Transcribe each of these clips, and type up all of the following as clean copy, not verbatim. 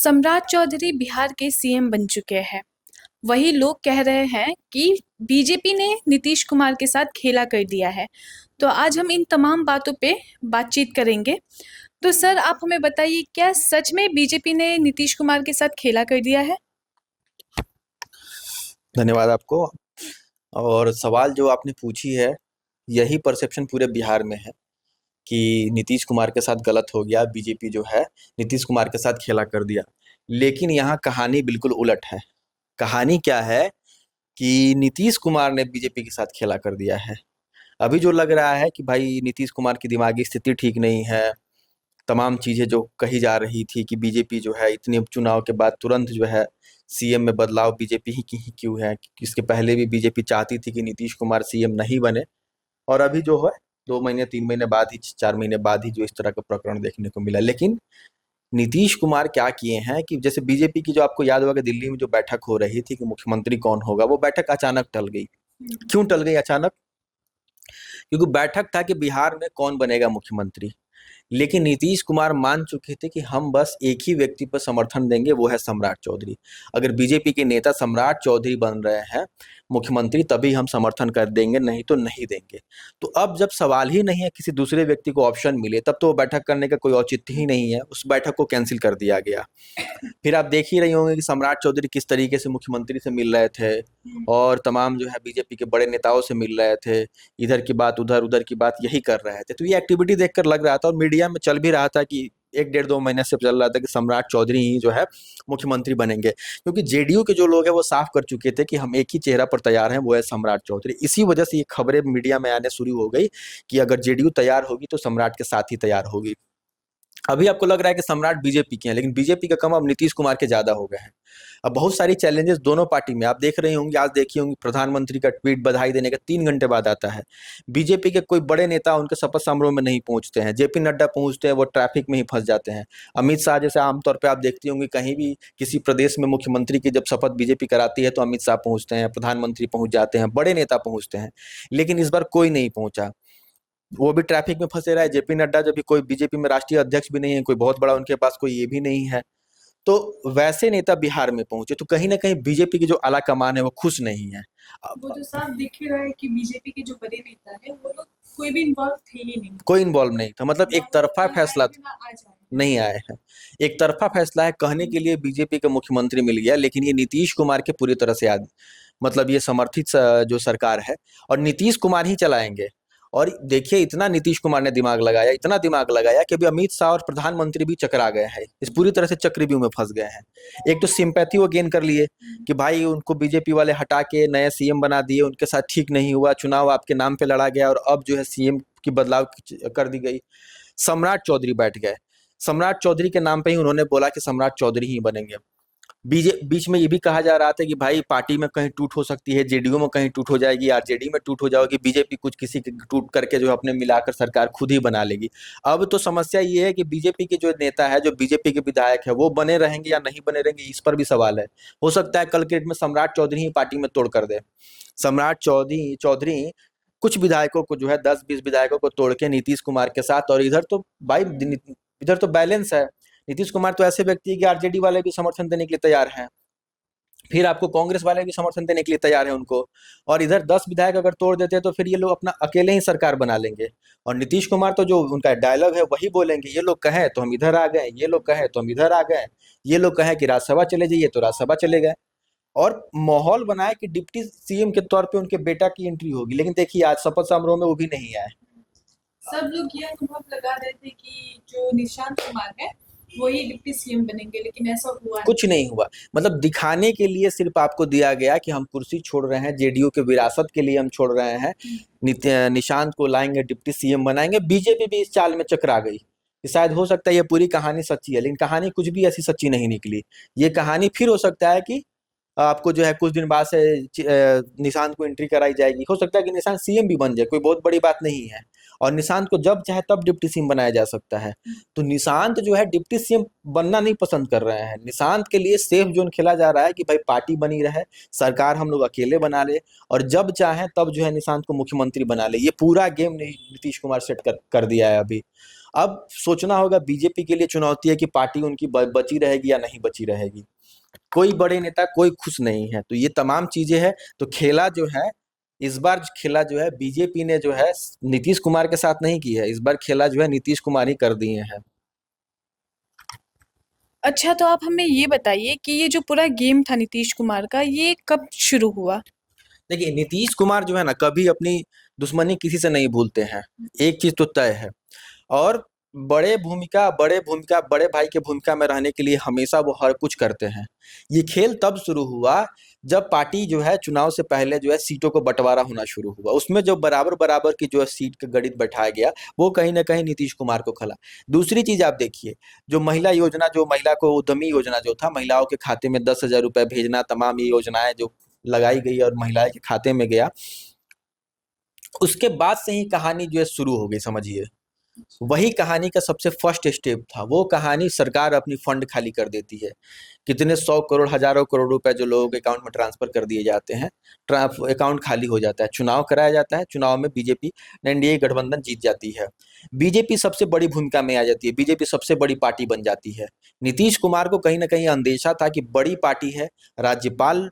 सम्राट चौधरी बिहार के सीएम बन चुके हैं। वही लोग कह रहे हैं कि बीजेपी ने नीतीश कुमार के साथ खेला कर दिया है। तो आज हम इन तमाम बातों पे बातचीत करेंगे। तो सर, आप हमें बताइए, क्या सच में बीजेपी ने नीतीश कुमार के साथ खेला कर दिया है? धन्यवाद आपको। और सवाल जो आपने पूछी है, यही परसेप्शन पूरे बिहार में है कि नीतीश कुमार के साथ गलत हो गया, बीजेपी जो है नीतीश कुमार के साथ खेला कर दिया। लेकिन यहाँ कहानी बिल्कुल उलट है। कहानी क्या है कि नीतीश कुमार ने बीजेपी के साथ खेला कर दिया है। अभी जो लग रहा है कि भाई नीतीश कुमार की दिमागी स्थिति ठीक नहीं है, तमाम चीजें जो कही जा रही थी कि बीजेपी जो है इतने चुनाव के बाद तुरंत जो है सीएम में बदलाव बीजेपी ही की ही क्यों है। इसके पहले भी बीजेपी चाहती थी कि नीतीश कुमार सीएम नहीं बने, और अभी जो है 2 महीने 3 महीने बाद ही 4 महीने बाद ही जो इस तरह का प्रकरण देखने को मिला। लेकिन नीतीश कुमार क्या किए हैं कि जैसे बीजेपी की जो आपको याद होगा कि दिल्ली में जो बैठक हो रही थी कि मुख्यमंत्री कौन होगा, वो बैठक अचानक टल गई। क्यों टल गई अचानक? क्योंकि बैठक था कि बिहार में कौन बनेगा मुख्यमंत्री। लेकिन नीतीश कुमार मान चुके थे कि हम बस एक ही व्यक्ति पर समर्थन देंगे, वो है सम्राट चौधरी। अगर बीजेपी के नेता सम्राट चौधरी बन रहे हैं मुख्यमंत्री, तभी हम समर्थन कर देंगे, नहीं तो नहीं देंगे। तो अब जब सवाल ही नहीं है किसी दूसरे व्यक्ति को ऑप्शन मिले, तब तो बैठक करने का कोई औचित्य ही नहीं है। उस बैठक को कैंसिल कर दिया गया। फिर आप देख ही रही होंगे कि सम्राट चौधरी किस तरीके से मुख्यमंत्री से मिल रहे थे और तमाम जो है बीजेपी के बड़े नेताओं से मिल रहे थे। इधर की बात उधर, उधर की बात यही कर रहे थे। तो ये एक्टिविटी देखकर लग रहा था, और मीडिया में चल भी रहा था कि 1 डेढ़ 2 महीने से चल रहा था कि सम्राट चौधरी ही जो है मुख्यमंत्री बनेंगे। क्योंकि जेडीयू के जो लोग हैं वो साफ कर चुके थे कि हम एक ही चेहरा पर तैयार हैं, वो है सम्राट चौधरी। इसी वजह से ये खबरें मीडिया में आने शुरू हो गई कि अगर जेडीयू तैयार होगी तो सम्राट के साथ ही तैयार होगी। अभी आपको लग रहा है कि सम्राट बीजेपी के हैं, लेकिन बीजेपी का कम अब नीतीश कुमार के ज्यादा हो गए हैं। अब बहुत सारी चैलेंजेस दोनों पार्टी में आप देख रही होंगी। आज देखी होंगी प्रधानमंत्री का ट्वीट बधाई देने के 3 घंटे बाद आता है। बीजेपी के कोई बड़े नेता उनके शपथ समारोह में नहीं पहुंचते हैं। जेपी नड्डा पहुंचते हैं, वो ट्रैफिक में ही फंस जाते हैं। अमित शाह जैसे आमतौर पर आप देखती होंगी, कहीं भी किसी प्रदेश में मुख्यमंत्री की जब शपथ बीजेपी कराती है तो अमित शाह पहुंचते हैं, प्रधानमंत्री पहुंच जाते हैं, बड़े नेता पहुंचते हैं। लेकिन इस बार कोई नहीं पहुंचा, वो भी ट्रैफिक में फंसे रहे। जेपी नड्डा जब भी, कोई बीजेपी में राष्ट्रीय अध्यक्ष भी नहीं है, कोई बहुत बड़ा उनके पास कोई ये भी नहीं है, तो वैसे नेता बिहार में पहुंचे। तो कहीं ना कहीं बीजेपी की जो आला कमान है वो खुश नहीं है। वो तो साफ दिख ही रहा है कि बीजेपी के जो बड़े नेता है वो लोग कोई भी इन्वॉल्व थे ही नहीं। कोई इन्वॉल्व नहीं था, मतलब एक तरफा फैसला नहीं आए हैं। एक तरफा फैसला है। कहने के लिए बीजेपी का मुख्यमंत्री मिल गया, लेकिन ये नीतीश कुमार के पूरी तरह से मतलब ये समर्थित जो सरकार है, और नीतीश कुमार ही चलाएंगे। और देखिए, इतना नीतीश कुमार ने दिमाग लगाया, इतना दिमाग लगाया कि अभी अमित शाह और प्रधानमंत्री भी चकरा गए हैं, इस पूरी तरह से चक्रव्यूह में फंस गए हैं। एक तो सिंपैथी वो गेन कर लिए कि भाई उनको बीजेपी वाले हटा के नया सीएम बना दिए, उनके साथ ठीक नहीं हुआ, चुनाव आपके नाम पे लड़ा गया, और अब जो है सीएम की बदलाव कर दी गई। सम्राट चौधरी बैठ गए। सम्राट चौधरी के नाम पे ही उन्होंने बोला कि सम्राट चौधरी ही बनेंगे। बीच में ये भी कहा जा रहा था कि भाई पार्टी में कहीं टूट हो सकती है, जेडीयू में कहीं टूट हो जाएगी, आरजेडी में टूट हो जाएगी, बीजेपी कुछ किसी के टूट करके जो अपने मिलाकर सरकार खुद ही बना लेगी। अब तो समस्या ये है कि बीजेपी के जो नेता है, जो बीजेपी के विधायक है, वो बने रहेंगे या नहीं बने रहेंगे, इस पर भी सवाल है। हो सकता है कल के डेट में सम्राट चौधरी ही पार्टी में तोड़ कर दे। सम्राट चौधरी कुछ विधायकों को जो है 10-20 विधायकों को तोड़ के नीतीश कुमार के साथ, और इधर तो भाई इधर तो बैलेंस है। नीतीश कुमार तो ऐसे व्यक्ति है कि आरजेडी वाले भी समर्थन देने के लिए तैयार हैं, फिर आपको कांग्रेस वाले भी समर्थन देने के लिए तैयार है उनको, और इधर 10 विधायक अगर तोड़ देते हैं तो फिर ये लोग अपना अकेले ही सरकार बना लेंगे। और नीतीश कुमार तो जो उनका डायलॉग है वही बोलेंगे, ये लोग कहें तो हम इधर आ गए, ये लोग कहें तो हम इधर आ गए, ये लोग कहें कि राज्यसभा चले जाइए तो राज्यसभा चले गए। और माहौल बनाया कि डिप्टी सीएम के तौर पे उनके बेटा की एंट्री होगी। लेकिन देखिए आज शपथ समारोह में वो भी नहीं आए। सब लोग ये अनुभव लगा रहे थे कि जो निशांत कुमार है वही डिप्टी सीएम बनेंगे, लेकिन ऐसा हुआ कुछ नहीं हुआ। मतलब दिखाने के लिए सिर्फ आपको दिया गया कि हम कुर्सी छोड़ रहे हैं, जेडीयू के विरासत के लिए हम छोड़ रहे हैं, निशांत को लाएंगे, डिप्टी सीएम बनाएंगे। बीजेपी भी इस चाल में चकरा गई कि शायद हो सकता है ये पूरी कहानी सच्ची है, लेकिन कहानी कुछ भी ऐसी सच्ची नहीं निकली। ये कहानी फिर हो सकता है कि आपको जो है कुछ दिन बाद से निशांत को एंट्री कराई जाएगी। हो सकता है कि निशांत सीएम भी बन जाए, कोई बहुत बड़ी बात नहीं है, और निशांत को जब चाहे तब डिप्टी सीएम बनाया जा सकता है। तो निशांत जो है डिप्टी सीएम बनना नहीं पसंद कर रहे हैं। निशांत के लिए सेफ जोन खेला जा रहा है कि भाई पार्टी बनी रहे, सरकार हम लोग अकेले बना ले, और जब चाहे तब जो है निशांत को मुख्यमंत्री बना ले। ये पूरा गेम नीतीश कुमार सेट कर दिया है अभी। अब सोचना होगा बीजेपी के लिए चुनौती है कि पार्टी उनकी बची रहेगी या नहीं बची रहेगी। कोई बड़े नेता कोई खुश नहीं है, तो ये तमाम चीजें हैं। तो खेला जो है, इस बार खेला जो है बीजेपी ने जो है नीतीश कुमार के साथ नहीं की है, इस बार खेला जो है नीतीश कुमार ही कर दिए हैं। अच्छा, तो आप हमें ये बताइए कि ये जो पूरा गेम था नीतीश कुमार का, ये कब शुरू हुआ? देखिए नीतीश कुमार जो है ना, कभी अपनी दुश्मनी किसी से नहीं भूलते हैं, एक चीज तो तय है। और बड़े भाई के भूमिका में रहने के लिए हमेशा वो हर कुछ करते हैं। ये खेल तब शुरू हुआ जब पार्टी जो है चुनाव से पहले जो है सीटों को बंटवारा होना शुरू हुआ, उसमें जो बराबर बराबर की जो है सीट का गणित बैठाया गया, वो कहीं ना कहीं नीतीश कुमार को खला। दूसरी चीज आप देखिए, जो महिला योजना, जो महिला को उद्यमी योजना जो था, महिलाओं के खाते में 10,000 रुपए भेजना, तमाम ये योजनाएं जो लगाई गई और महिलाएं के खाते में गया, उसके बाद से ही कहानी जो है शुरू हो गई, समझिए। वही कहानी का सबसे फर्स्ट स्टेप था। वो कहानी सरकार अपनी फंड खाली कर देती है, कितने 100 करोड़, हजारों करोड़ रुपए जो लोगों के अकाउंट में ट्रांसफर कर दिए जाते हैं, अकाउंट खाली हो जाता है, चुनाव कराया जाता है, चुनाव में बीजेपी एनडीए गठबंधन जीत जाती है, बीजेपी सबसे बड़ी भूमिका में आ जाती है, बीजेपी सबसे बड़ी पार्टी बन जाती है। नीतीश कुमार को कहीं ना कहीं अंदेशा था कि बड़ी पार्टी है, राज्यपाल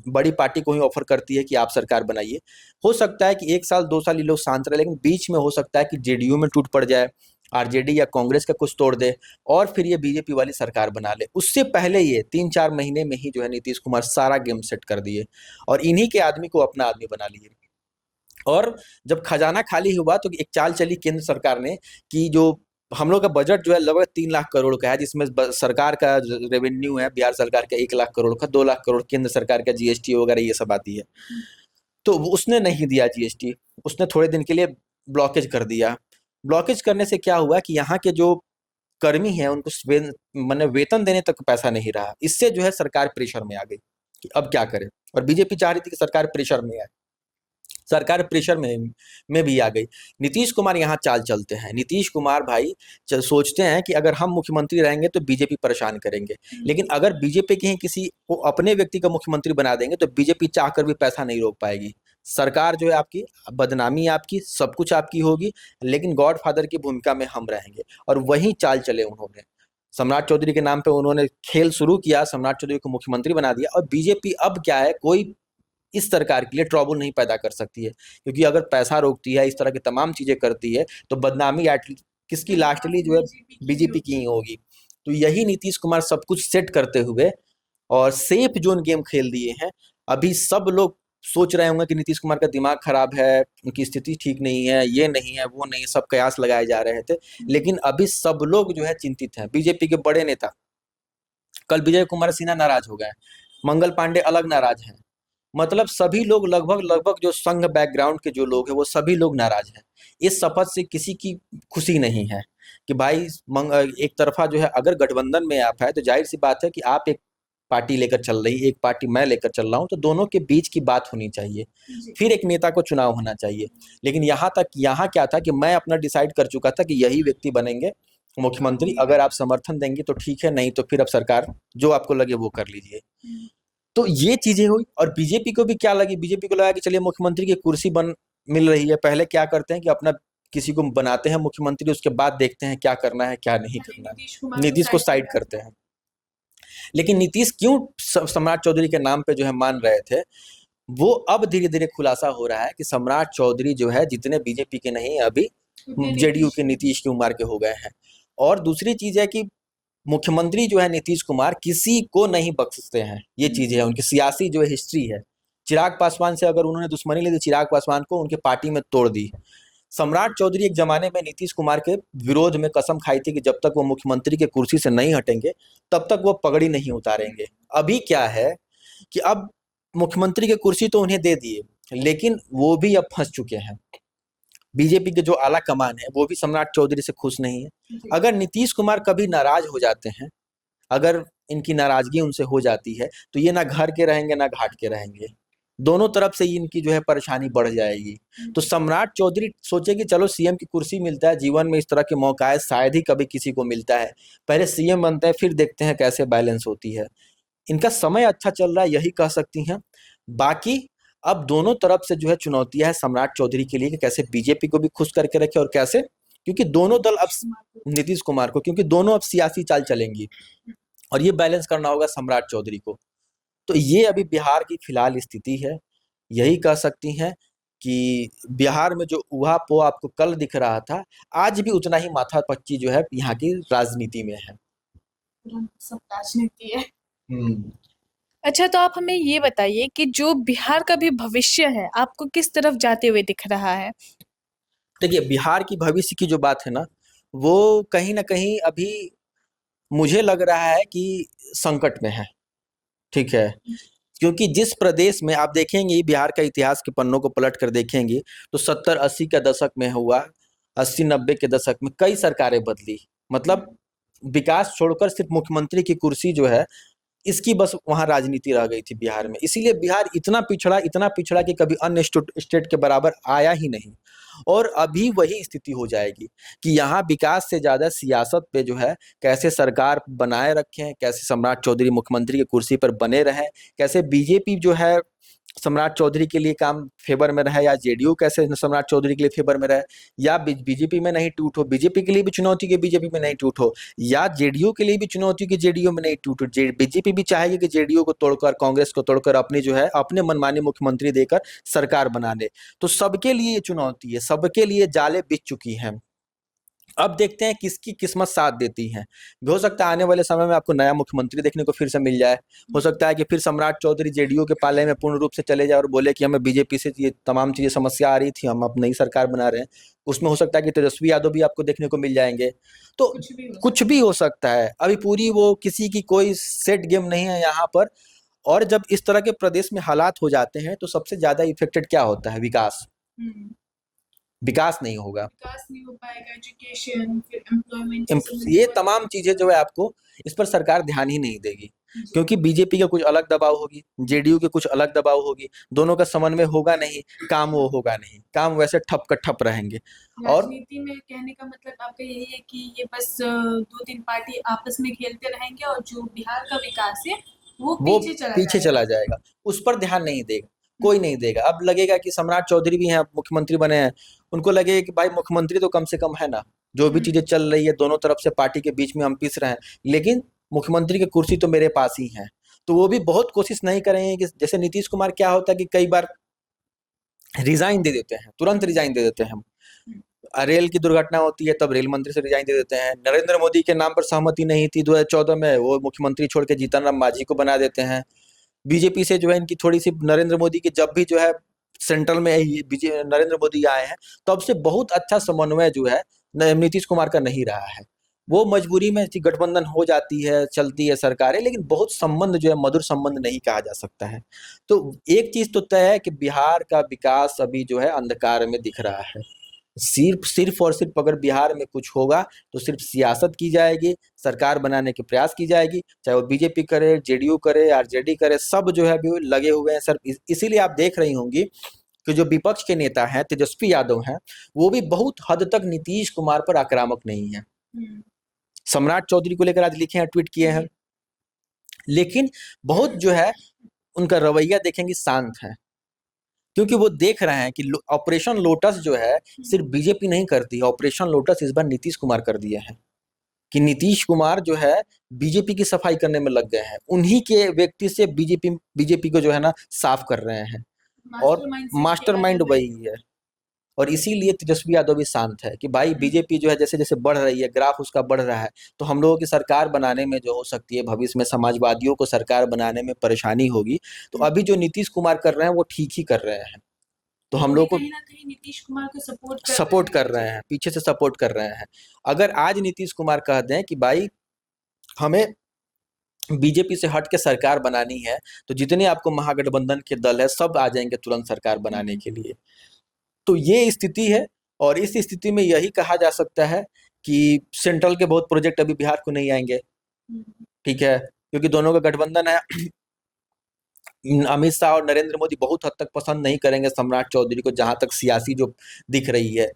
बड़ी पार्टी को ही ऑफर करती है कि आप सरकार बनाइए। हो सकता है कि 1 साल 2 साल ये लोग शांत रहे, लेकिन बीच में हो सकता है कि जेडीयू में टूट पड़ जाए, आरजेडी या कांग्रेस का कुछ तोड़ दे और फिर ये बीजेपी वाली सरकार बना ले। उससे पहले ये 3-4 महीने में ही जो है नीतीश कुमार सारा गेम सेट कर दिए और इन्हीं के आदमी को अपना आदमी बना लिए। और जब खजाना खाली हुआ तो एक चाल चली केंद्र सरकार ने कि जो हम लोग का बजट जो है लगभग 3 लाख करोड़ का है, जिसमें सरकार का रेवेन्यू है बिहार सरकार का 1 लाख करोड़ का, 2 लाख करोड़ केंद्र सरकार का जीएसटी वगैरह ये सब आती है। तो उसने नहीं दिया जीएसटी, उसने थोड़े दिन के लिए ब्लॉकेज कर दिया। ब्लॉकेज करने से क्या हुआ कि यहाँ के जो कर्मी हैं उनको मैंने वेतन देने तक पैसा नहीं रहा। इससे जो है सरकार प्रेशर में आ गई कि अब क्या करें, और बीजेपी चाह रही थी कि सरकार प्रेशर में आए, सरकार प्रेशर में भी आ गई। नीतीश कुमार यहाँ चाल चलते हैं। नीतीश कुमार भाई सोचते हैं कि अगर हम मुख्यमंत्री रहेंगे तो बीजेपी परेशान करेंगे, लेकिन अगर बीजेपी के ही किसी को अपने व्यक्ति का मुख्यमंत्री बना देंगे तो बीजेपी चाहकर भी पैसा नहीं रोक पाएगी। सरकार जो है आपकी, बदनामी आपकी, सब कुछ आपकी होगी, लेकिन गॉडफादर की भूमिका में हम रहेंगे। और वही चाल चले उन्होंने। सम्राट चौधरी के नाम पे उन्होंने खेल शुरू किया, सम्राट चौधरी को मुख्यमंत्री बना दिया। और बीजेपी अब क्या है, कोई इस सरकार के लिए ट्रबल नहीं पैदा कर सकती है, क्योंकि अगर पैसा रोकती है, इस तरह की तमाम चीजें करती है, तो बदनामी किसकी, लास्टली जो है बीजेपी की ही होगी। तो यही नीतीश कुमार सब कुछ सेट करते हुए और सेफ जोन गेम खेल दिए हैं। अभी सब लोग सोच रहे होंगे कि नीतीश कुमार का दिमाग खराब है, उनकी स्थिति ठीक नहीं है, ये नहीं है, वो नहीं, सब कयास लगाए जा रहे थे। लेकिन अभी सब लोग जो है चिंतित हैं। बीजेपी के बड़े नेता, कल विजय कुमार सिन्हा नाराज हो गए, मंगल पांडे अलग नाराज हैं, मतलब सभी लोग लगभग लगभग जो संघ बैकग्राउंड के जो लोग हैं वो सभी लोग नाराज हैं। इस शपथ से किसी की खुशी नहीं है कि भाई एक तरफा जो है, अगर गठबंधन में आप है तो जाहिर सी बात है कि आप एक पार्टी लेकर चल रही, एक पार्टी मैं लेकर चल रहा हूं, तो दोनों के बीच की बात होनी चाहिए, फिर एक नेता को चुनाव होना चाहिए। लेकिन यहाँ क्या था कि मैं अपना डिसाइड कर चुका था कि यही व्यक्ति बनेंगे मुख्यमंत्री, अगर आप समर्थन देंगे तो ठीक है, नहीं तो फिर अब सरकार जो आपको लगे वो कर लीजिए। तो ये चीजें हुई। और बीजेपी को भी क्या लगी, बीजेपी को लगा कि चलिए मुख्यमंत्री की कुर्सी बन मिल रही है, पहले क्या करते हैं कि अपना किसी को बनाते हैं मुख्यमंत्री, उसके बाद देखते हैं क्या करना है क्या नहीं करना है, नीतीश को साइड करते हैं। लेकिन नीतीश क्यों सम्राट चौधरी के नाम पे जो है मान रहे थे, वो अब धीरे धीरे खुलासा हो रहा है कि सम्राट चौधरी जो है जितने बीजेपी के नहीं, अभी जेडीयू के नीतीश कुमार के हो गए हैं। और दूसरी चीज है कि मुख्यमंत्री जो है नीतीश कुमार किसी को नहीं बख्शते हैं, ये चीज है, उनकी सियासी जो है हिस्ट्री है। चिराग पासवान से अगर उन्होंने दुश्मनी ली तो चिराग पासवान को उनके पार्टी में तोड़ दी। सम्राट चौधरी एक जमाने में नीतीश कुमार के विरोध में कसम खाई थी कि जब तक वो मुख्यमंत्री के कुर्सी से नहीं हटेंगे तब तक वो पगड़ी नहीं उतारेंगे। अभी क्या है कि अब मुख्यमंत्री की कुर्सी तो उन्हें दे दिए, लेकिन वो भी अब फंस चुके हैं। बीजेपी के जो आला कमान है वो भी सम्राट चौधरी से खुश नहीं है। अगर नीतीश कुमार कभी नाराज हो जाते हैं, अगर इनकी नाराजगी उनसे हो जाती है, तो ये ना घर के रहेंगे ना घाट के रहेंगे, दोनों तरफ से इनकी जो है परेशानी बढ़ जाएगी। तो सम्राट चौधरी सोचे कि चलो सीएम की कुर्सी मिलता है, जीवन में इस तरह के मौका है, शायद ही कभी किसी को मिलता है, पहले सीएम बनते हैं फिर देखते हैं कैसे बैलेंस होती है। इनका समय अच्छा चल रहा है, यही कह सकती हैं। बाकी अब दोनों तरफ से जो है चुनौतियां है सम्राट चौधरी के लिए कि कैसे बीजेपी को भी खुश करके रखे और कैसे क्योंकि दोनों दल अब नीतीश कुमार को, क्योंकि दोनों अब सियासी चाल चलेंगी और ये बैलेंस करना होगा सम्राट चौधरी को। तो ये अभी बिहार की फिलहाल स्थिति है। यही कह सकती हैं कि बिहार में जो ऊहापोह आपको कल दिख रहा था, आज भी उतना ही माथापच्ची जो है यहाँ की राजनीति में है। सब राजनीति है। हम्म। अच्छा, तो आप हमें ये बताइए कि जो बिहार का भी भविष्य है, आपको किस तरफ जाते हुए दिख रहा है? देखिए, बिहार की भविष्य की जो बात है ना, वो कहीं ना कहीं अभी मुझे लग रहा है कि संकट में है। ठीक है, क्योंकि जिस प्रदेश में आप देखेंगे, बिहार का इतिहास के पन्नों को पलट कर देखेंगे, तो 70-80 के दशक में हुआ, 80-90 के दशक में कई सरकारें बदली। मतलब विकास छोड़कर सिर्फ मुख्यमंत्री की कुर्सी जो है, इसकी बस वहाँ राजनीति रह गई थी बिहार में। इसीलिए बिहार इतना पिछड़ा कि कभी अन्य स्टेट के बराबर आया ही नहीं। और अभी वही स्थिति हो जाएगी कि यहाँ विकास से ज्यादा सियासत पे जो है, कैसे सरकार बनाए रखें, कैसे सम्राट चौधरी मुख्यमंत्री की कुर्सी पर बने रहें, कैसे बीजेपी जो है सम्राट चौधरी के लिए काम फेवर में रहे, या जेडीयू कैसे सम्राट चौधरी के लिए फेवर में रहे, या बीजेपी में नहीं टूट हो, बीजेपी के लिए भी चुनौती कि बीजेपी में नहीं टूट हो, या जेडीयू के लिए भी चुनौती कि जेडीयू में नहीं टूट हो। बीजेपी भी चाहेगी कि जेडीयू को तोड़कर, कांग्रेस को तोड़कर अपनी जो है अपने मनमानी मुख्यमंत्री देकर सरकार बना ले। तो सबके लिए ये चुनौती है, सबके लिए जाले बिछ चुकी हैं। अब देखते हैं किसकी किस्मत साथ देती है। हो सकता है आने वाले समय में आपको नया मुख्यमंत्री देखने को फिर से मिल जाए। हो सकता है कि फिर सम्राट चौधरी जेडीयू के पाले में पूर्ण रूप से चले जाए और बोले कि हमें बीजेपी से ये तमाम चीजें समस्या आ रही थी, हम अब नई सरकार बना रहे हैं। उसमें हो सकता है कि तेजस्वी यादव भी आपको देखने को मिल जाएंगे। तो कुछ भी हो सकता है, अभी पूरी वो किसी की कोई सेट गेम नहीं है यहाँ पर। और जब इस तरह के प्रदेश में हालात हो जाते हैं, तो सबसे ज्यादा इफेक्टेड क्या होता है? विकास। विकास नहीं होगा, विकास नहीं हो पाएगा, एजुकेशन, फिर एम्प्लॉयमेंट, ये तमाम चीजें जो है आपको, इस पर सरकार ध्यान ही नहीं देगी। क्योंकि बीजेपी का कुछ अलग दबाव होगी, जेडीयू के कुछ अलग दबाव होगी, दोनों का समन्वय होगा नहीं, काम वो होगा नहीं, काम वैसे ठप का ठप रहेंगे। और राजनीति में कहने का मतलब आपका यही है कि ये बस 2-3 पार्टी आपस में खेलते रहेंगे और जो बिहार का विकास है वो वो पीछे पीछे चला जाएगा, उस पर ध्यान नहीं देगा, कोई नहीं देगा। अब लगेगा कि सम्राट चौधरी भी हैं, मुख्यमंत्री बने हैं, उनको लगेगा कि भाई मुख्यमंत्री तो कम से कम है ना, जो भी चीजें चल रही है दोनों तरफ से पार्टी के बीच में हम पिस रहे हैं, लेकिन मुख्यमंत्री की कुर्सी तो मेरे पास ही है। तो वो भी बहुत कोशिश नहीं करेंगे कि जैसे नीतीश कुमार क्या होता है कि कई बार रिजाइन दे देते हैं, तुरंत रिजाइन दे देते हैं। हम रेल की दुर्घटना होती है तब रेल मंत्री से रिजाइन दे देते हैं। नरेंद्र मोदी के नाम पर सहमति नहीं थी 2014 में, वो मुख्यमंत्री छोड़ के जीतन राम मांझी को बना देते हैं। बीजेपी से जो है इनकी थोड़ी सी, नरेंद्र मोदी की जब भी जो है सेंट्रल में नरेंद्र मोदी आए हैं, तब से बहुत अच्छा समन्वय जो है नीतीश कुमार का नहीं रहा है। वो मजबूरी में गठबंधन हो जाती है, चलती है सरकारें, लेकिन बहुत संबंध जो है मधुर संबंध नहीं कहा जा सकता है। तो एक चीज तो तय है कि बिहार का विकास अभी जो है अंधकार में दिख रहा है। सिर्फ सिर्फ और सिर्फ अगर बिहार में कुछ होगा तो सिर्फ सियासत की जाएगी, सरकार बनाने के प्रयास की जाएगी, चाहे वो बीजेपी करे, जेडीयू करे, आरजेडी करे, सब जो है अभी लगे हुए हैं सर। इसीलिए आप देख रही होंगी कि जो विपक्ष के नेता हैं, तेजस्वी यादव हैं, वो भी बहुत हद तक नीतीश कुमार पर आक्रामक नहीं है। सम्राट चौधरी को लेकर आज लिखे हैं, ट्वीट किए हैं, लेकिन बहुत जो है उनका रवैया देखेंगे शांत है, क्योंकि वो देख रहे हैं कि ऑपरेशन लोटस जो है सिर्फ बीजेपी नहीं करती, ऑपरेशन लोटस इस बार नीतीश कुमार कर दिए हैं। कि नीतीश कुमार जो है बीजेपी की सफाई करने में लग गए हैं, उन्हीं के व्यक्ति से बीजेपी को जो है ना साफ कर रहे हैं, और मास्टरमाइंड वही है। और इसीलिए तेजस्वी यादव भी शांत है कि भाई बीजेपी जो है जैसे जैसे बढ़ रही है, ग्राफ उसका बढ़ रहा है, तो हम लोगों की सरकार बनाने में जो हो सकती है भविष्य में, समाजवादियों को सरकार बनाने में परेशानी होगी, तो अभी जो नीतीश कुमार कर रहे हैं वो ठीक ही कर रहे हैं। तो हम लोग को कहीं ना कहीं नीतीश कुमार को सपोर्ट कर रहे हैं, पीछे से सपोर्ट कर रहे हैं। अगर आज नीतीश कुमार कह दें कि भाई हमें बीजेपी से हट के सरकार बनानी है, तो जितने आपको महागठबंधन के दल है सब आ जाएंगे तुरंत सरकार बनाने के लिए। तो ये स्थिति है, और इस स्थिति में यही कहा जा सकता है कि सेंट्रल के बहुत प्रोजेक्ट अभी बिहार को नहीं आएंगे। ठीक है, क्योंकि दोनों का गठबंधन है। अमित शाह और नरेंद्र मोदी बहुत हद तक पसंद नहीं करेंगे सम्राट चौधरी को, जहां तक सियासी जो दिख रही है।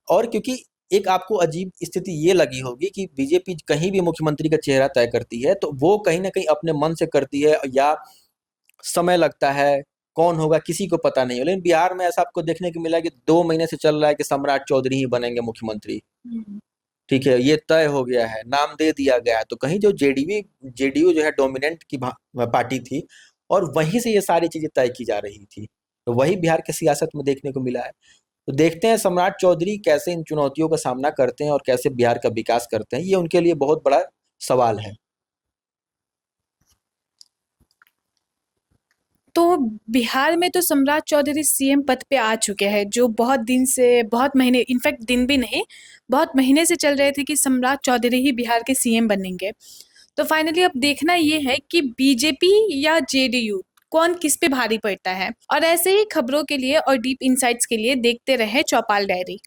और क्योंकि एक आपको अजीब स्थिति ये लगी होगी कि बीजेपी कहीं भी मुख्यमंत्री का चेहरा तय करती है तो वो कहीं ना कहीं अपने मन से करती है, या समय लगता है, कौन होगा किसी को पता नहीं है। लेकिन बिहार में ऐसा आपको देखने को मिला कि 2 महीने से चल रहा है कि सम्राट चौधरी ही बनेंगे मुख्यमंत्री। ठीक है, ये तय हो गया है, नाम दे दिया गया है। तो कहीं जो जेडीयू जो है डोमिनेंट की पार्टी थी, और वहीं से ये सारी चीजें तय की जा रही थी। तो वही बिहार की सियासत में देखने को मिला है। तो देखते हैं सम्राट चौधरी कैसे इन चुनौतियों का सामना करते हैं और कैसे बिहार का विकास करते हैं। ये उनके लिए बहुत बड़ा सवाल है। तो बिहार में तो सम्राट चौधरी सीएम पद पे आ चुके हैं, जो बहुत दिन से, बहुत महीने, इनफैक्ट दिन भी नहीं, बहुत महीने से चल रहे थे कि सम्राट चौधरी ही बिहार के सीएम बनेंगे। तो फाइनली अब देखना ये है कि बीजेपी या जेडीयू कौन किस पे भारी पड़ता है। और ऐसे ही खबरों के लिए और डीप इनसाइट्स के लिए देखते रहे चौपाल डायरी।